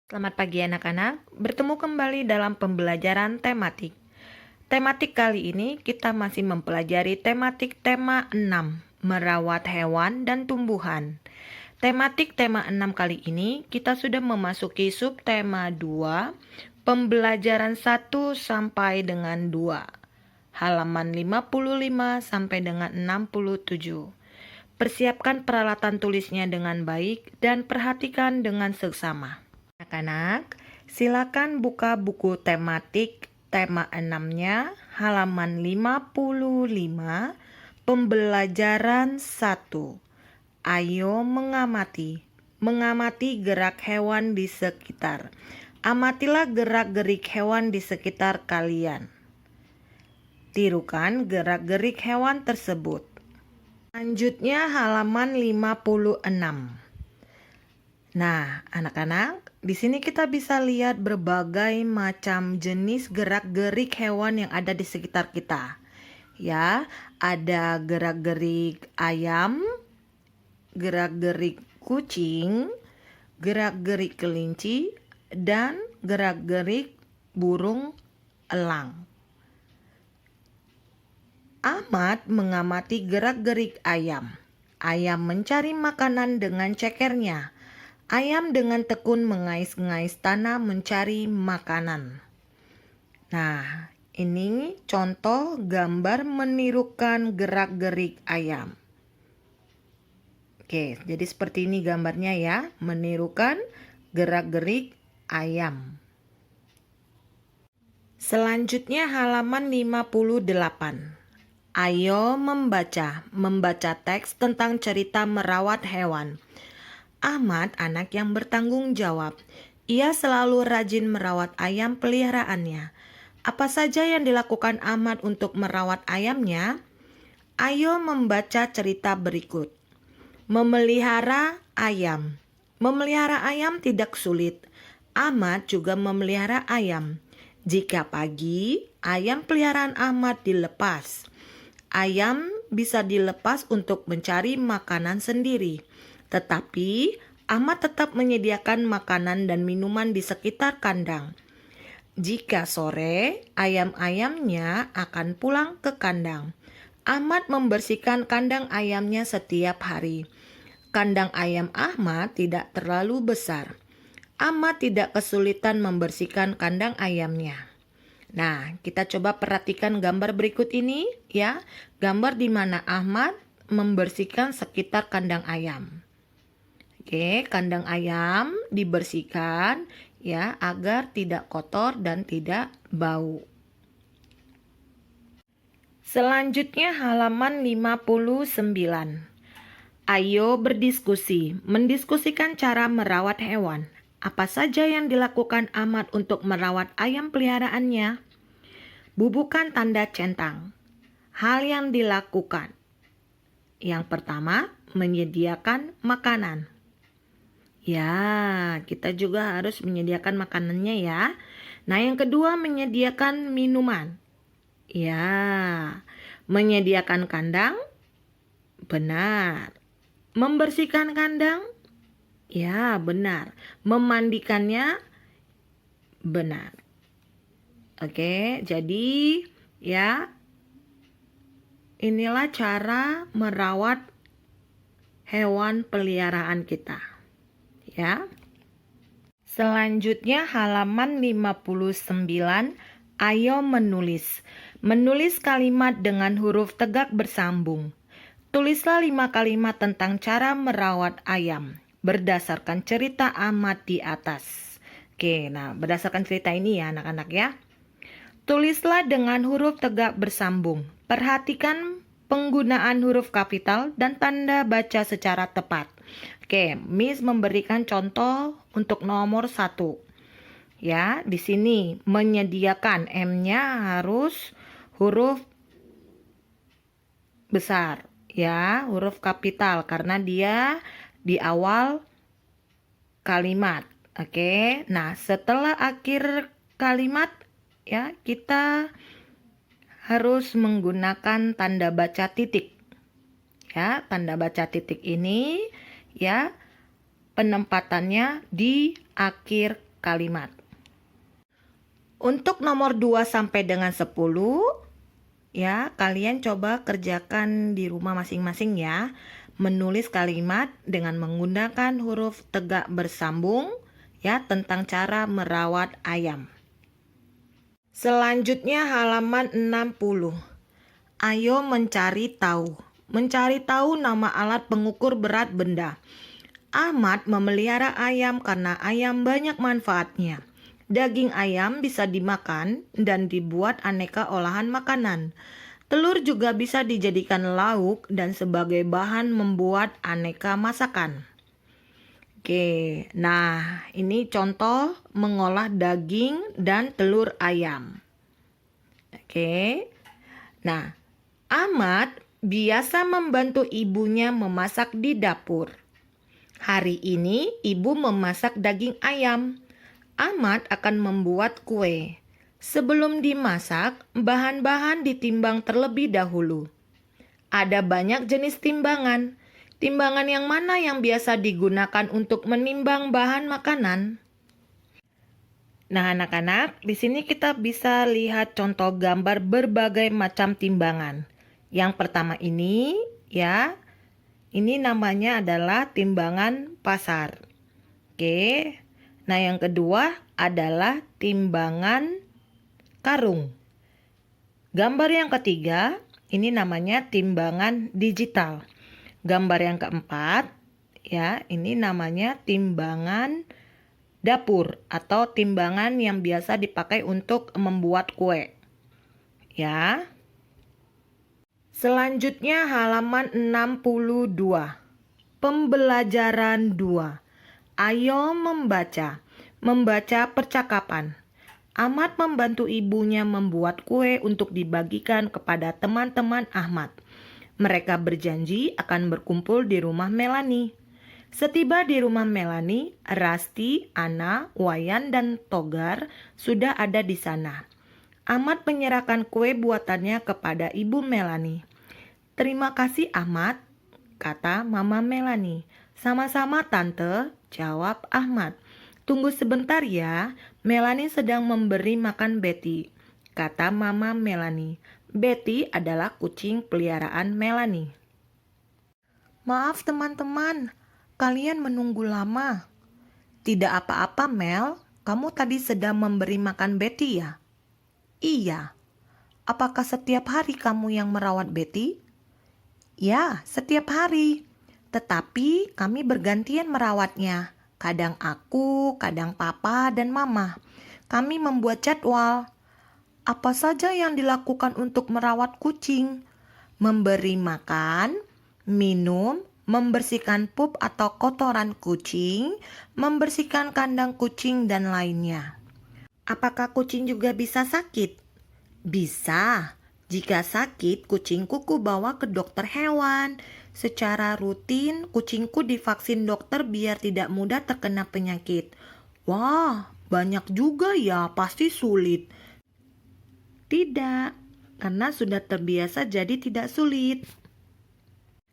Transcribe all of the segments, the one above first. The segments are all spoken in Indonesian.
Selamat pagi anak-anak, bertemu kembali dalam pembelajaran tematik. Tematik kali ini kita masih mempelajari tematik tema 6, merawat hewan dan tumbuhan. Tematik tema 6 kali ini kita sudah memasuki subtema 2, pembelajaran 1 sampai dengan 2. Halaman 55 sampai dengan 67. Persiapkan peralatan tulisnya dengan baik dan perhatikan dengan seksama. Anak-anak, silakan buka buku tematik tema 6-nya halaman 55, pembelajaran 1. Ayo mengamati. Mengamati gerak hewan di sekitar. Amatilah gerak-gerik hewan di sekitar kalian. Tirukan gerak-gerik hewan tersebut. Selanjutnya halaman 56. Nah, anak-anak, di sini kita bisa lihat berbagai macam jenis gerak-gerik hewan yang ada di sekitar kita. Ya, ada gerak-gerik ayam, gerak-gerik kucing, gerak-gerik kelinci, dan gerak-gerik burung elang. Ahmad mengamati gerak-gerik ayam. Ayam mencari makanan dengan cekernya. Ayam dengan tekun mengais-ngais tanah mencari makanan. Nah, ini contoh gambar menirukan gerak-gerik ayam. Oke, jadi seperti ini gambarnya ya, menirukan gerak-gerik ayam. Selanjutnya halaman 58. Ayo membaca teks tentang cerita merawat hewan. Ahmad anak yang bertanggung jawab. Ia selalu rajin merawat ayam peliharaannya. Apa saja yang dilakukan Ahmad untuk merawat ayamnya? Ayo membaca cerita berikut. Memelihara ayam. Memelihara ayam tidak sulit. Ahmad juga memelihara ayam. Jika pagi, ayam peliharaan Ahmad dilepas. Ayam bisa dilepas untuk mencari makanan sendiri. Tetapi Ahmad tetap menyediakan makanan dan minuman di sekitar kandang. Jika sore, ayam-ayamnya akan pulang ke kandang. Ahmad membersihkan kandang ayamnya setiap hari. Kandang ayam Ahmad tidak terlalu besar. Ahmad tidak kesulitan membersihkan kandang ayamnya. Nah, kita coba perhatikan gambar berikut ini ya. Gambar di mana Ahmad membersihkan sekitar kandang ayam. Oke, kandang ayam dibersihkan ya agar tidak kotor dan tidak bau. Selanjutnya halaman 59. Ayo berdiskusi, mendiskusikan cara merawat hewan. Apa saja yang dilakukan Ahmad untuk merawat ayam peliharaannya? Bubukan tanda centang. Hal yang dilakukan. Yang pertama, menyediakan makanan. Ya, kita juga harus menyediakan makanannya ya. Nah, yang kedua menyediakan minuman. Ya, menyediakan kandang. Benar. Membersihkan kandang. Ya, benar. Memandikannya. Benar. Oke, jadi ya, inilah cara merawat hewan peliharaan kita. Ya. Selanjutnya halaman 59, ayo menulis. Menulis kalimat dengan huruf tegak bersambung. Tulislah 5 kalimat tentang cara merawat ayam berdasarkan cerita Ahmad di atas. Oke, nah berdasarkan cerita ini ya anak-anak ya. Tulislah dengan huruf tegak bersambung. Perhatikan penggunaan huruf kapital dan tanda baca secara tepat. Oke, Miss memberikan contoh untuk nomor 1. Ya, di sini menyediakan M-nya harus huruf besar. Ya, huruf kapital karena dia di awal kalimat. Oke, nah setelah akhir kalimat ya kita harus menggunakan tanda baca titik. Ya, tanda baca titik ini ya penempatannya di akhir kalimat. Untuk nomor 2 sampai dengan 10, ya, kalian coba kerjakan di rumah masing-masing ya. Menulis kalimat dengan menggunakan huruf tegak bersambung ya tentang cara merawat ayam. Selanjutnya halaman 60. Ayo mencari tahu. Mencari tahu nama alat pengukur berat benda. Ahmad memelihara ayam karena ayam banyak manfaatnya. Daging ayam bisa dimakan dan dibuat aneka olahan makanan. Telur juga bisa dijadikan lauk dan sebagai bahan membuat aneka masakan. Oke, nah ini contoh mengolah daging dan telur ayam. Oke, nah Ahmad biasa membantu ibunya memasak di dapur. Hari ini ibu memasak daging ayam. Ahmad akan membuat kue. Sebelum dimasak, bahan-bahan ditimbang terlebih dahulu. Ada banyak jenis timbangan. Timbangan yang mana yang biasa digunakan untuk menimbang bahan makanan? Nah, anak-anak, di sini kita bisa lihat contoh gambar berbagai macam timbangan. Yang pertama ini, ya, ini namanya adalah timbangan pasar. Oke. Nah, yang kedua adalah timbangan karung. Gambar yang ketiga, ini namanya timbangan digital. Gambar yang keempat, ya, ini namanya timbangan dapur atau timbangan yang biasa dipakai untuk membuat kue. Ya. Selanjutnya halaman 62. Pembelajaran 2. Ayo membaca. Membaca percakapan. Ahmad membantu ibunya membuat kue untuk dibagikan kepada teman-teman Ahmad. Mereka berjanji akan berkumpul di rumah Melanie. Setiba di rumah Melanie, Rasti, Ana, Wayan, dan Togar sudah ada di sana. Ahmad menyerahkan kue buatannya kepada ibu Melanie. "Terima kasih Ahmad," kata Mama Melanie. "Sama-sama Tante," jawab Ahmad. "Tunggu sebentar ya, Melanie sedang memberi makan Betty," kata Mama Melanie. Betty adalah kucing peliharaan Melanie. "Maaf teman-teman, kalian menunggu lama." "Tidak apa-apa Mel, kamu tadi sedang memberi makan Betty ya?" "Iya." "Apakah setiap hari kamu yang merawat Betty?" "Ya, setiap hari. Tetapi kami bergantian merawatnya. Kadang aku, kadang papa dan mama. Kami membuat jadwal." "Apa saja yang dilakukan untuk merawat kucing?" "Memberi makan, minum, membersihkan pup atau kotoran kucing, membersihkan kandang kucing dan lainnya." "Apakah kucing juga bisa sakit?" "Bisa. Jika sakit, kucingku bawa ke dokter hewan. Secara rutin, kucingku divaksin dokter biar tidak mudah terkena penyakit." "Wah, banyak juga ya, pasti sulit." "Tidak, karena sudah terbiasa jadi tidak sulit."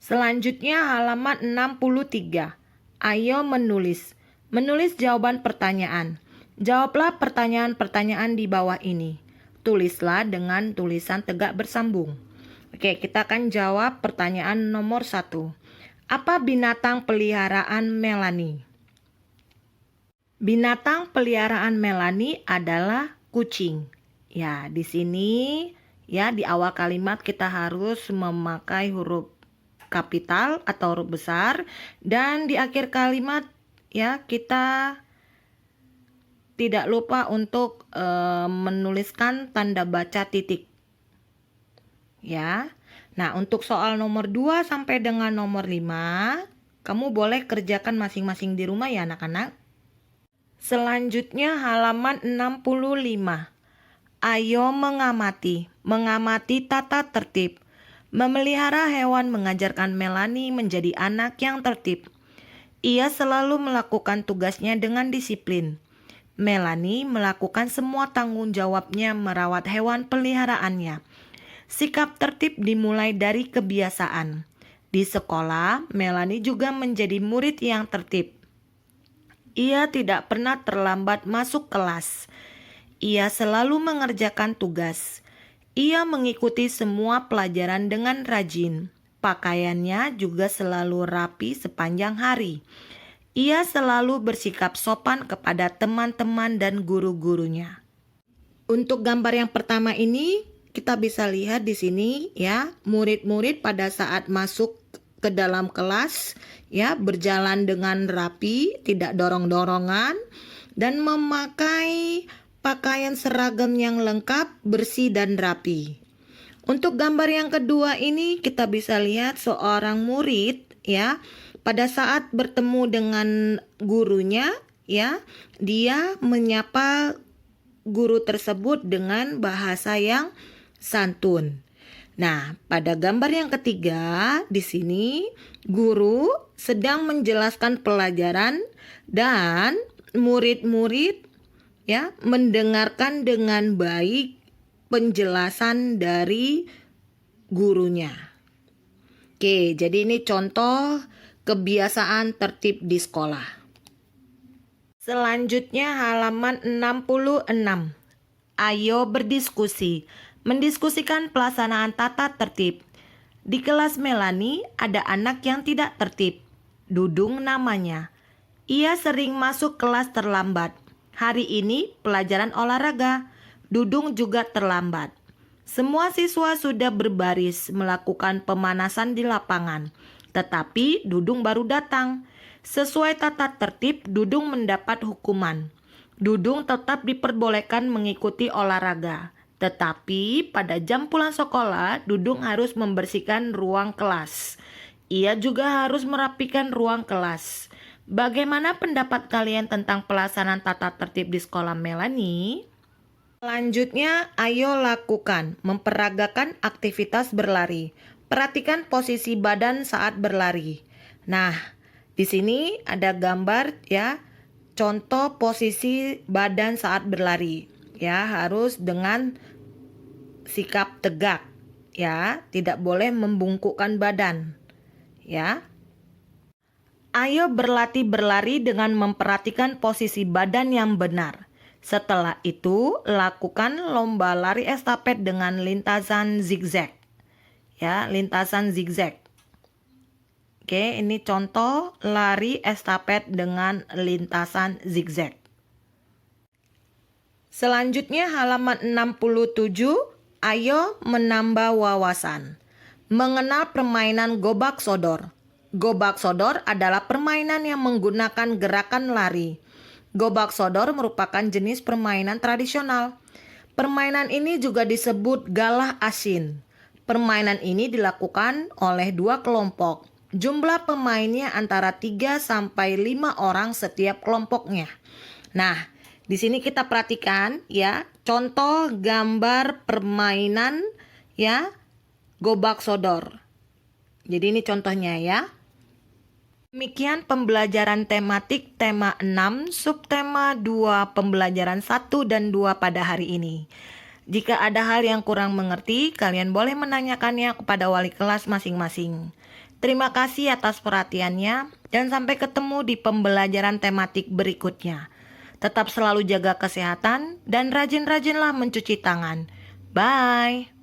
Selanjutnya halaman 63. Ayo menulis. Menulis jawaban pertanyaan. Jawablah pertanyaan-pertanyaan di bawah ini. Tulislah dengan tulisan tegak bersambung. Oke, kita akan jawab pertanyaan nomor 1. Apa binatang peliharaan Melanie? Binatang peliharaan Melanie adalah kucing. Ya, di sini ya di awal kalimat kita harus memakai huruf kapital atau huruf besar, dan di akhir kalimat ya kita tidak lupa untuk menuliskan tanda baca titik. Ya. Nah, untuk soal nomor 2 sampai dengan nomor 5, kamu boleh kerjakan masing-masing di rumah ya anak-anak. Selanjutnya halaman 65. Ayo mengamati. Mengamati tata tertib. Memelihara hewan mengajarkan Melanie menjadi anak yang tertib. Ia selalu melakukan tugasnya dengan disiplin. Melanie melakukan semua tanggung jawabnya merawat hewan peliharaannya. Sikap tertib dimulai dari kebiasaan. Di sekolah, Melanie juga menjadi murid yang tertib. Ia tidak pernah terlambat masuk kelas. Ia selalu mengerjakan tugas. Ia mengikuti semua pelajaran dengan rajin. Pakaiannya juga selalu rapi sepanjang hari. Ia selalu bersikap sopan kepada teman-teman dan guru-gurunya. Untuk gambar yang pertama ini, kita bisa lihat di sini ya, murid-murid pada saat masuk ke dalam kelas ya, berjalan dengan rapi, tidak dorong-dorongan, dan memakai pakaian seragam yang lengkap, bersih dan rapi. Untuk gambar yang kedua ini kita bisa lihat seorang murid ya, pada saat bertemu dengan gurunya ya, dia menyapa guru tersebut dengan bahasa yang santun. Nah, pada gambar yang ketiga di sini guru sedang menjelaskan pelajaran dan murid-murid ya mendengarkan dengan baik penjelasan dari gurunya. Oke, jadi ini contoh kebiasaan tertib di sekolah. Selanjutnya halaman 66. Ayo berdiskusi. Mendiskusikan pelaksanaan tata tertib. Di kelas Melani ada anak yang tidak tertib. Dudung namanya. Ia sering masuk kelas terlambat. Hari ini pelajaran olahraga. Dudung juga terlambat. Semua siswa sudah berbaris melakukan pemanasan di lapangan. Tetapi Dudung baru datang. Sesuai tata tertib, Dudung mendapat hukuman. Dudung tetap diperbolehkan mengikuti olahraga. Tetapi pada jam pulang sekolah, Dudung harus membersihkan ruang kelas. Ia juga harus merapikan ruang kelas. Bagaimana pendapat kalian tentang pelaksanaan tata tertib di sekolah Melani? Selanjutnya, ayo lakukan memperagakan aktivitas berlari. Perhatikan posisi badan saat berlari. Nah, di sini ada gambar ya, contoh posisi badan saat berlari. Ya, harus dengan sikap tegak. Ya, tidak boleh membungkukkan badan. Ya. Ayo berlatih berlari dengan memperhatikan posisi badan yang benar. Setelah itu, lakukan lomba lari estafet dengan lintasan zigzag. Ya, lintasan zigzag. Oke, ini contoh lari estafet dengan lintasan zigzag. Selanjutnya halaman 67, ayo menambah wawasan. Mengenal permainan gobak sodor. Gobak sodor adalah permainan yang menggunakan gerakan lari. Gobak sodor merupakan jenis permainan tradisional. Permainan ini juga disebut galah asin. Permainan ini dilakukan oleh dua kelompok. Jumlah pemainnya antara 3 sampai 5 orang setiap kelompoknya. Nah, di sini kita perhatikan ya, contoh gambar permainan ya, gobak sodor. Jadi ini contohnya ya. Demikian pembelajaran tematik tema 6, subtema 2, pembelajaran 1 dan 2 pada hari ini. Jika ada hal yang kurang mengerti, kalian boleh menanyakannya kepada wali kelas masing-masing. Terima kasih atas perhatiannya dan sampai ketemu di pembelajaran tematik berikutnya. Tetap selalu jaga kesehatan dan rajin-rajinlah mencuci tangan. Bye!